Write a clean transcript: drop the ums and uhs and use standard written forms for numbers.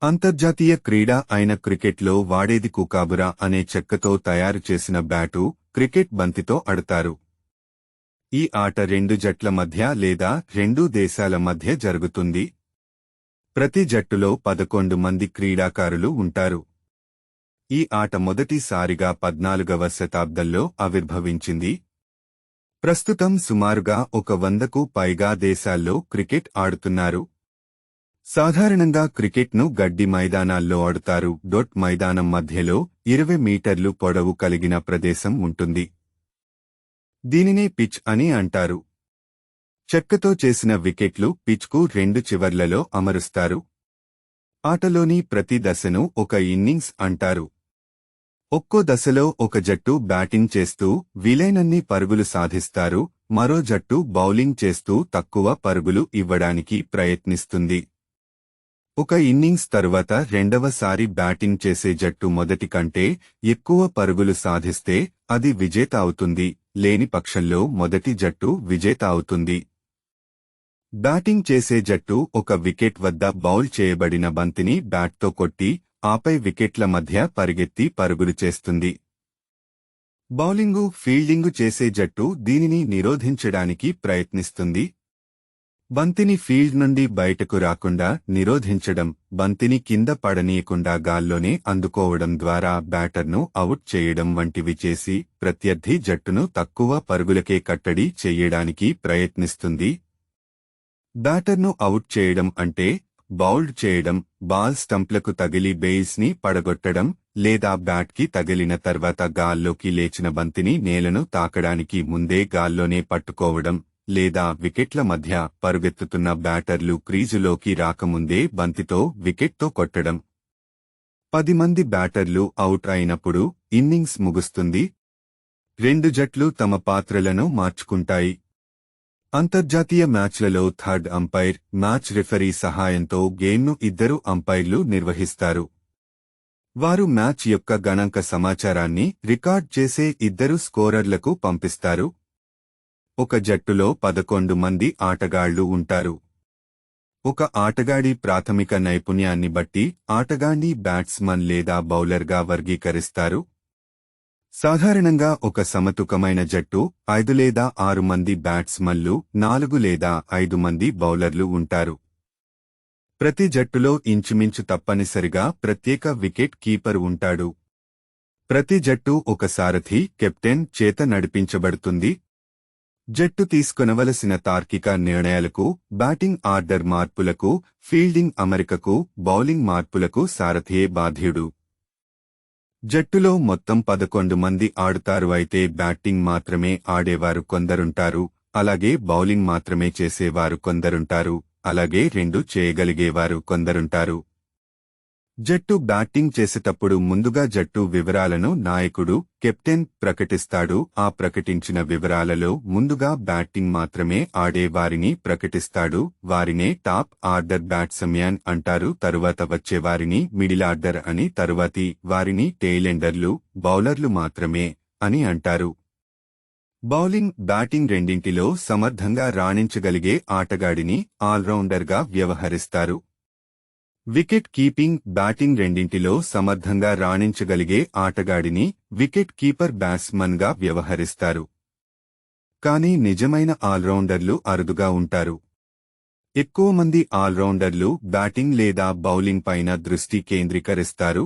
అంతర్జాతీయ క్రీడ అయిన క్రికెట్లో వాడేది కుకాబురా అనే చెక్కతో తయారు చేసిన బ్యాటు, క్రికెట్ బంతితో ఆడతారు. ఈ ఆట రెండు జట్ల మధ్య లేదా రెండు దేశాల మధ్య జరుగుతుంది. ప్రతి జట్టులో 11 మంది క్రీడాకారులు ఉంటారు. ఈ ఆట మొదటిసారిగా 14వ శతాబ్దంలో ఆవిర్భవించింది. ప్రస్తుతం సుమారుగా 100కు పైగా దేశాల్లో క్రికెట్ ఆడుతున్నారు. సాధారణంగా క్రికెట్ను గడ్డి మైదానాల్లో ఆడుతారు. మైదానం మధ్యలో 20 మీటర్లు పొడవు కలిగిన ప్రదేశం ఉంటుంది. దీనినే పిచ్ అని అంటారు. చెక్కతో చేసిన వికెట్లు పిచ్కు రెండు చివర్లలో అమరుస్తారు. ఆటలోని ప్రతి దశను ఒక ఇన్నింగ్స్ అంటారు. ఒక్కో దశలో ఒక జట్టు బ్యాటింగ్ చేస్తూ వీలైనన్ని పరుగులు సాధిస్తారు, మరో జట్టు బౌలింగ్ చేస్తూ తక్కువ పరుగులు ఇవ్వడానికి ప్రయత్నిస్తుంది. ఒక ఇన్నింగ్స్ తరువాత రెండవసారి బ్యాటింగ్ చేసే జట్టు మొదటి కంటే ఎక్కువ పరుగులు సాధిస్తే అది విజేత అవుతుంది, లేని పక్షంలో మొదటి జట్టు విజేత అవుతుంది. బ్యాటింగ్ చేసే జట్టు ఒక వికెట్ వద్ద బౌల్ చేయబడిన బంతిని బ్యాట్తో కొట్టి ఆపై వికెట్ల మధ్య పరిగెత్తి పరుగులు చేస్తుంది. బౌలింగు, ఫీల్డింగు చేసే జట్టు దీనిని నిరోధించడానికి ప్రయత్నిస్తుంది. బంతిని ఫీల్డ్ నుండి బయటకు రాకుండా నిరోధించడం, బంతిని కింద పడనీయకుండా గాల్లోనే అందుకోవడం ద్వారా బ్యాటర్ను అవుట్ చేయడం వంటివి చేసి ప్రత్యర్థి జట్టును తక్కువ పరుగులకే కట్టడి చెయ్యడానికి ప్రయత్నిస్తుంది. బ్యాటర్ను అవుట్ చేయడం అంటే బౌల్డ్ చేయడం, బాల్ స్టంప్లకు తగిలి బెయిల్స్ని పడగొట్టడం, లేదా బ్యాట్కి తగిలిన తర్వాత గాల్లోకి లేచిన బంతిని నేలను తాకడానికి ముందే గాల్లోనే పట్టుకోవడం, లేదా వికెట్ల మధ్య పరుగెత్తుతున్న బ్యాటర్లు క్రీజులోకి రాకముందే బంతితో వికెట్తో కొట్టడం. 10 మంది బ్యాటర్లు అవుట్ అయినప్పుడు ఇన్నింగ్స్ ముగుస్తుంది. రెండు జట్లు తమ పాత్రలను మార్చుకుంటాయి. అంతర్జాతీయ మ్యాచ్లలో థర్డ్ అంపైర్, మ్యాచ్ రిఫరీ సహాయంతో గేమ్ను ఇద్దరు అంపైర్లు నిర్వహిస్తారు. వారు మ్యాచ్ యొక్క గణాంక సమాచారాన్ని రికార్డ్ చేసే ఇద్దరు స్కోరర్లకు పంపిస్తారు. ఒక జట్టులో 11 మంది ఆటగాళ్లు ఉంటారు. ఒక ఆటగాడి ప్రాథమిక నైపుణ్యాన్ని బట్టి ఆటగాణ్ణి బ్యాట్స్మన్ లేదా బౌలర్గా వర్గీకరిస్తారు. సాధారణంగా ఒక సమతూకమైన జట్టు 5 లేదా 6 మంది బ్యాట్స్మన్లు, 4 లేదా 5 మంది బౌలర్లు ఉంటారు. ప్రతి జట్టులో ఇంచుమించు తప్పనిసరిగా ప్రత్యేక వికెట్ కీపర్ ఉంటాడు. ప్రతి జట్టు ఒక సారథి, కెప్టెన్ చేత నడిపించబడుతుంది. జట్టు తీసుకొనవలసిన తార్కిక నిర్ణయాలకు, బ్యాటింగ్ ఆర్డర్ మార్పులకు, ఫీల్డింగ్ అమరికకు, బౌలింగ్ మార్పులకు సారథియే బాధ్యుడు. జట్టులో మొత్తం 11 మంది ఆడుతారు. అయితే బ్యాటింగ్ మాత్రమే ఆడేవారు కొందరుంటారు, అలాగే బౌలింగ్ మాత్రమే చేసేవారు కొందరుంటారు, అలాగే రెండు చేయగలిగేవారు కొందరుంటారు. జట్టు బ్యాటింగ్ చేసేటప్పుడు ముందుగా జట్టు వివరాలను నాయకుడు, కెప్టెన్ ప్రకటిస్తాడు. ఆ ప్రకటించిన వివరాలలో ముందుగా బ్యాటింగ్ మాత్రమే ఆడే వారిని ప్రకటిస్తాడు. వారినే టాప్ ఆర్డర్ బ్యాట్స్మెన్ అంటారు. తరువాత వచ్చేవారిని మిడిల్ ఆర్డర్ అని, తరువాతి వారిని టెయిలెండర్లు, బౌలర్లు మాత్రమే అని అంటారు. బౌలింగ్, బ్యాటింగ్ రెండింటిలో సమర్థంగా రాణించగలిగే ఆటగాడిని ఆల్రౌండర్గా వ్యవహరిస్తారు. వికెట్ కీపింగ్, బ్యాటింగ్ రెండింటిలో సమర్థంగా రాణించగలిగే ఆటగాడిని వికెట్ కీపర్ బ్యాట్స్మన్గా వ్యవహరిస్తారు. కానీ నిజమైన ఆల్రౌండర్లు అరుదుగా ఉంటారు. ఎక్కువ మంది ఆల్రౌండర్లు బ్యాటింగ్ లేదా బౌలింగ్ పైన దృష్టి కేంద్రీకరిస్తారు.